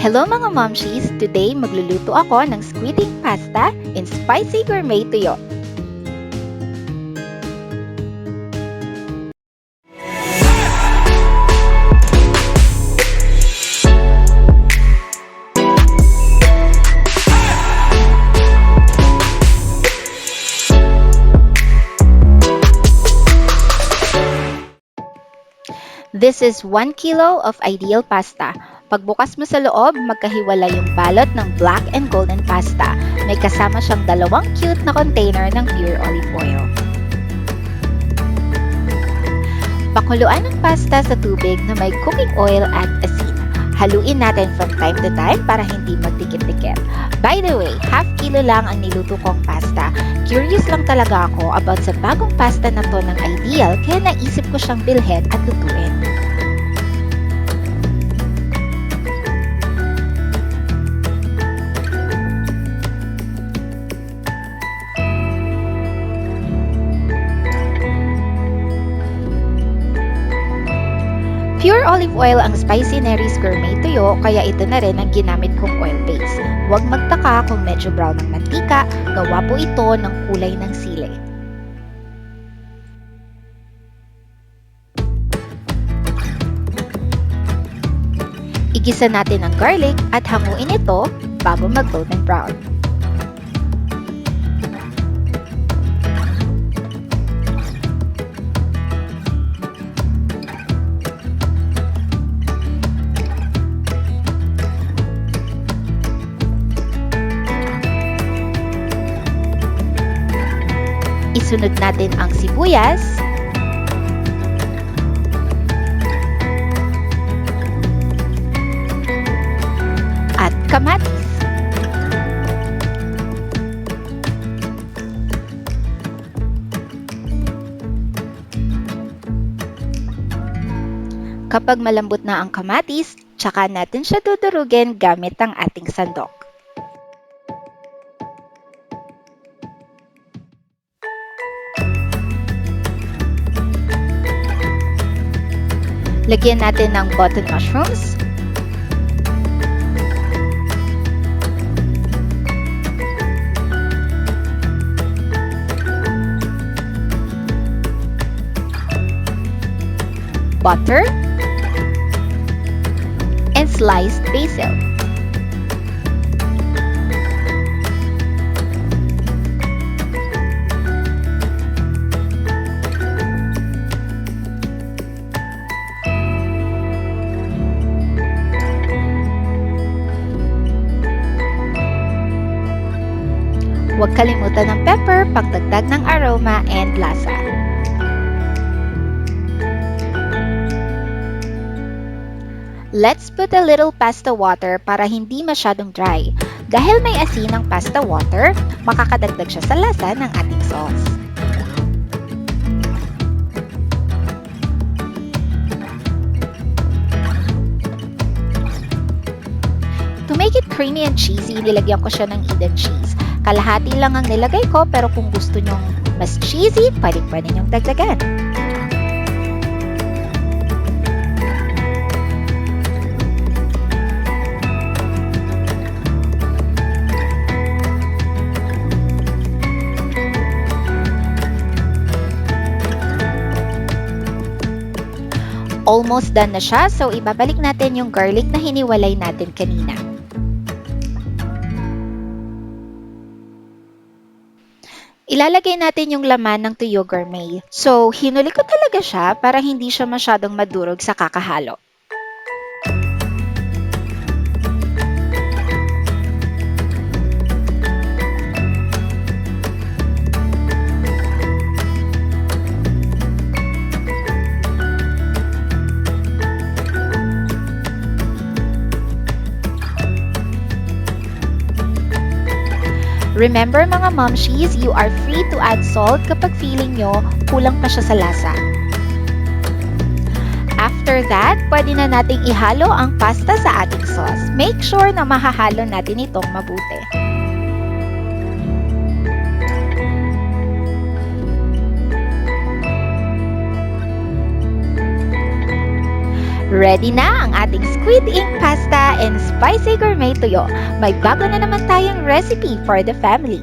Hello mga momshies! Today magluluto ako ng squidink pasta in spicy gourmet tuyo. This is 1 kilo of ideal pasta. Pagbukas mo sa loob, magkahiwalay yung balot ng black and golden pasta. May kasama siyang dalawang cute na container ng pure olive oil. Pakuluan ng pasta sa tubig na may cooking oil at asin. Haluin natin from time to time para hindi magdikit-dikit. By the way, half kilo lang ang niluto kong pasta. Curious lang talaga ako about sa bagong pasta na to ng ideal kaya naisip ko siyang bilhin at lutuin. Pure olive oil ang spicy Neri's Gourmet Tuyo kaya ito na rin ang ginamit kong oil base. Huwag magtaka kung medyo brown ang mantika, gawa po ito ng kulay ng sili. Igisa natin ang garlic at hanguin ito bago mag-golden brown. Isunod natin ang sibuyas, at kamatis. Kapag malambot na ang kamatis, tsaka natin siya dudurugin gamit ang ating sandok. Lagyan natin ng button mushrooms, butter, and sliced basil. Huwag kalimutan ng pepper, pagdagdag ng aroma and lasa. Let's put a little pasta water para hindi masyadong dry. Dahil may asin ang pasta water, makakadagdag siya sa lasa ng ating sauce. To make it creamy and cheesy, nilagyan ko siya ng Eden cheese. Kalahati lang ang nilagay ko pero kung gusto nyong mas cheesy, pwede nyong dagdagan. Almost done na siya, so ibabalik natin yung garlic na hiniwalay natin kanina. Ilalagay natin yung laman ng tuyo gourmet. So, hinuli ko talaga siya para hindi siya masyadong madurog sa kakahalo. Remember mga momshies, you are free to add salt kapag feeling nyo kulang pa siya sa lasa. After that, pwede na nating ihalo ang pasta sa ating sauce. Make sure na mahahalo natin itong mabuti. Ready na ang ating squid ink pasta and spicy gourmet tuyo. May bago na naman tayong recipe for the family.